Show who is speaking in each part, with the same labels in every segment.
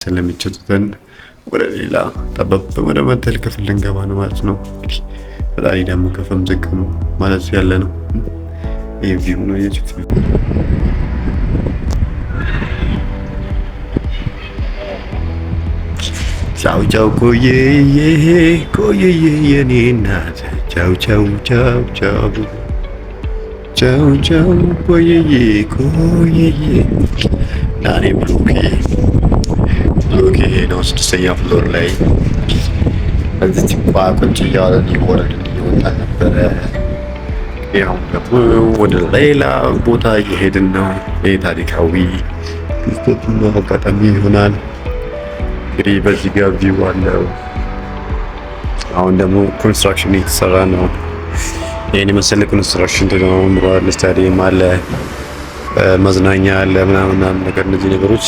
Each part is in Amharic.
Speaker 1: ስለሚችሉትን ወደ ሌላ ጠበብ ወደ መተል ክፍል ልንገባ ነው ማለት ነው። ፈጣሪ ደግሞ ከፍም ዝቅም ማለት ያለ ነው። ይህ ቪው ነው የጭፍ ቻው ቻው ቆየዬ የኔ እናት ቻው ቻው ቻው ቻው ቻው ቻው ቆየዬ ናኔ ብሎኬ ነው 6ኛ ፍሎር ላይ እዚህ ቲፓ ቁጭ እያለን እየወረድን እየወጣን ነበረ። ያው ደግሞ ወደ ሌላ ቦታ እየሄድን ነው። ይህ ታሪካዊ ክስተትና አጋጣሚ ይሆናል። እንግዲህ በዚህ ጋር ቪው አለው። አሁን ደግሞ ኮንስትራክሽን እየተሰራ ነው። ይህን የመሰለ ኮንስትራክሽን ተጀምሯል። ስታዲየም አለ፣ መዝናኛ አለ ምናምን ነገር። እነዚህ ነገሮች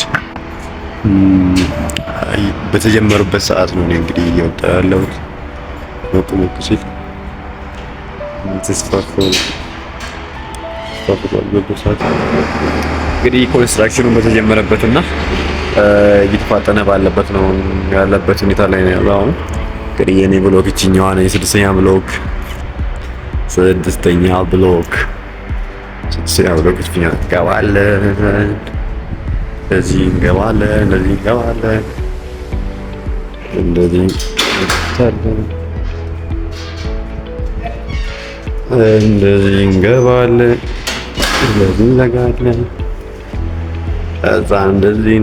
Speaker 1: በተጀመሩበት ሰዓት ነው እኔ እንግዲህ እየወጣ ያለሁት። ሞቅ ሲል እንግዲህ ኮንስትራክሽኑ በተጀመረበትና እየተፋጠነ ባለበት ነው ያለበት ሁኔታ ላይ ነው ያለው። አሁን እንግዲህ የኔ ብሎክ ይችኛዋ ነው፣ የስድስተኛ ብሎክ እንገባለን። እንደዚህ እንገባለን፣ እንደዚህ እንገባለን፣ እንደዚህ እንዘጋለን። ከዛ እንደዚህ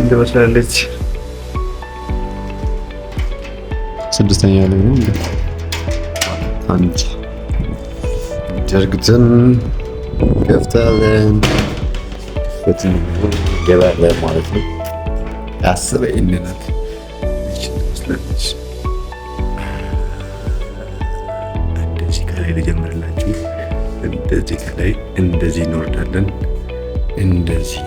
Speaker 1: ትመስላለች። ስድስተኛ ላይ ነው አንድ ዘርግተን ከፍታለን ገባለን ማለት ነው። ያስበኝ እንነት እንደዚህ ከላይ ልጀምርላችሁ። እንደዚህ ከላይ እንደዚህ እንወርዳለን። እንደዚህ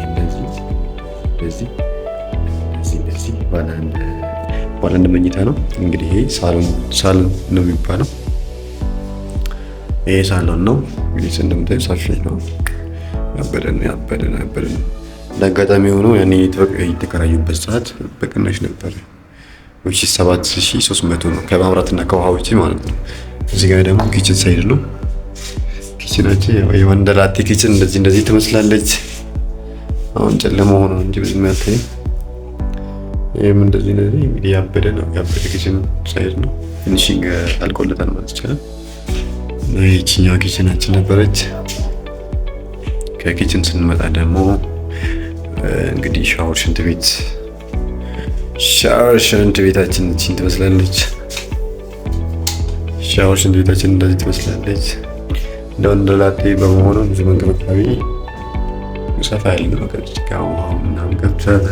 Speaker 1: ባለ አንድ መኝታ ነው። እንግዲህ ይሄ ሳሎን ነው የሚባለው። ይሄ ሳሎን ነው እንግዲህ እንደምታዩ ሰፊ ነው። ያበደን ለአጋጣሚ ሆኖ ያኔ የተከራዩበት ሰዓት በቅናሽ ነበር። 7300 ነው ከማብራትና ከውሃ ውጪ ማለት ነው። እዚህ ጋር ደግሞ ኪችን ሳይድ ነው። ኪችናችን የወንደላጤ ኪችን እንደዚህ ትመስላለች። አሁን ጨለማ ሆኖ እንጂ ብዙም ያልተኝ። ይሄም እንደዚህ እንግዲህ ያበደ ኪችን ሳይድ ነው። ፊኒሺንግ አልቆለታል ማለት ይቻላል። ይህችኛዋ ኪችናችን ነበረች። ከኪችን ስንመጣ ደግሞ እንግዲህ ሻወር ሽንት ቤታችን እቺን ትመስላለች። ሻወር ሽንት ቤታችን እንደዚህ ትመስላለች። እንደወንደላጤ በመሆኑ ብዙ መንከባከቢ ሰፋ ያለ ነው። ከጭቃው ምናምን ገብተን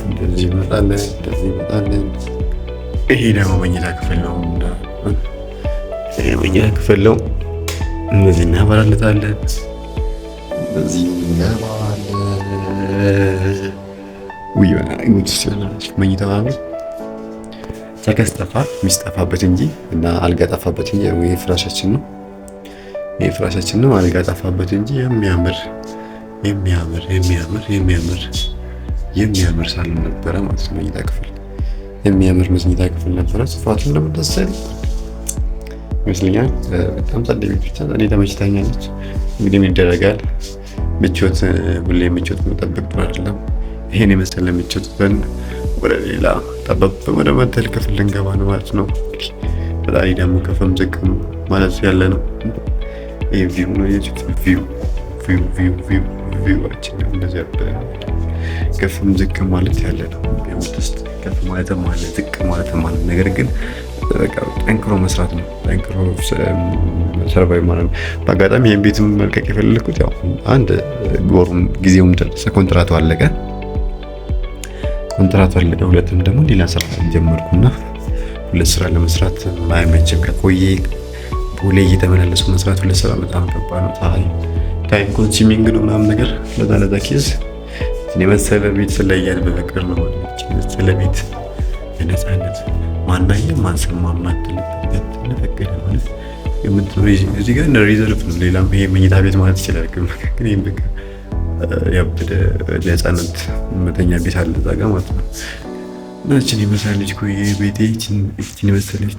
Speaker 1: እንደዚህ ይመጣለን። ይሄ ደግሞ መኝታ ክፍል ነው። እንደዚህ እናበራለታለን። እንደዚህ መኝታ ማለት ተከስ ጠፋ የሚስጠፋበት እንጂ እና አልጋ ጠፋበት እንጂ ይሄ ፍራሻችን ነው። አልጋ ጠፋበት እንጂ የሚያምር ሳሎን ነበረ ማለት ነው። መኝታ ክፍል የሚያምር መኝታ ክፍል ነበረ። ስፋቱን እንደምታሳይ ይመስለኛል። በጣም ጸዴ ቤት ብቻ እኔ ተመችታኛለች። እንግዲህ ምን ይደረጋል፣ ሁሌ ምቾት መጠበቅ ጥሩ አይደለም። ይሄን የመሰለ ምቾት ዘንድ ወደ ሌላ ጠበብ ወደ መተል ክፍል ልንገባ ነው ማለት ነው። ፈጣሪ ደግሞ ከፍም ዝቅም ማለት ያለ ነው። ይህ ቪው ነው የጭፍ ቪዋችን እንደዚህ ከፍም ዝቅ ማለት ያለ ነው። ውስጥ ከፍ ማለትም አለ ዝቅ ማለትም አለ። ነገር ግን በቃ ጠንክሮ መስራት ነው። ጠንክሮ ሰርቫይቭ ማለት ነው። በአጋጣሚ ይሄን ቤትም መልቀቅ የፈለኩት ያው አንድ ወሩም ጊዜውም ደረሰ፣ ኮንትራቱ አለቀ። ሁለትም ደግሞ ሌላ ስራ ጀመርኩና ሁለት ስራ ለመስራት ማይመችም። ከቆየ ቦሌ እየተመላለሱ መስራት ሁለት ስራ በጣም ከባድ ነው። ታይም ኮንሱሚንግ ነው ምናምን ነገር። ለዛ ኬዝ የመሰለ ቤት ስለያል በፍቅር ነው ማለት የመሰለ ቤት በነፃነት ማናየም ማንሰማ ማትልበት ተፈቀደ ማለት የምትኖር እዚህ ጋር ሪዘርቭ ነው። ሌላም ይሄ መኝታ ቤት ማለት ይችላል። ግን ይሄን በቃ ያበደ ለህፃናት መተኛ ቤት አለ እዛ ጋር ማለት ነው። እና እችን የመሰለች ኮዬ ቤቴ እችን የመሰለች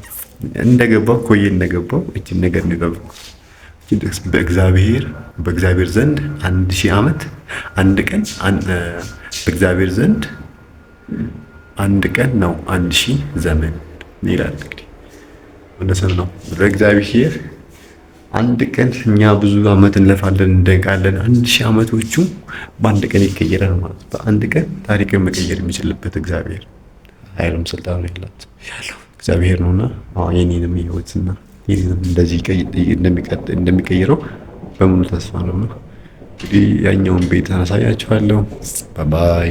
Speaker 1: እንደገባው ኮዬ እንደገባው እችን ነገር ነው የጠበቅኩት። በእግዚአብሔር ዘንድ 1000 ዓመት አንድ ቀን በእግዚአብሔር ዘንድ አንድ ቀን ነው 1000 ዘመን ይላል። እንግዲህ እውነትም ነው። በእግዚአብሔር አንድ ቀን እኛ ብዙ ዓመት እንለፋለን እንደቃለን፣ 1000 ዓመቶቹ በአንድ ቀን ይቀየራል ማለት ነው። በአንድ ቀን ታሪክን መቀየር የሚችልበት እግዚአብሔር ኃይሉም ስልጣኑ ያለው እግዚአብሔር ነውና የኔንም ህይወትና የኔንም እንደዚህ እንደሚቀይረው በሙሉ ተስፋ ነው። እንግዲህ ያኛውን ቤት አሳያችኋለሁ። ባይ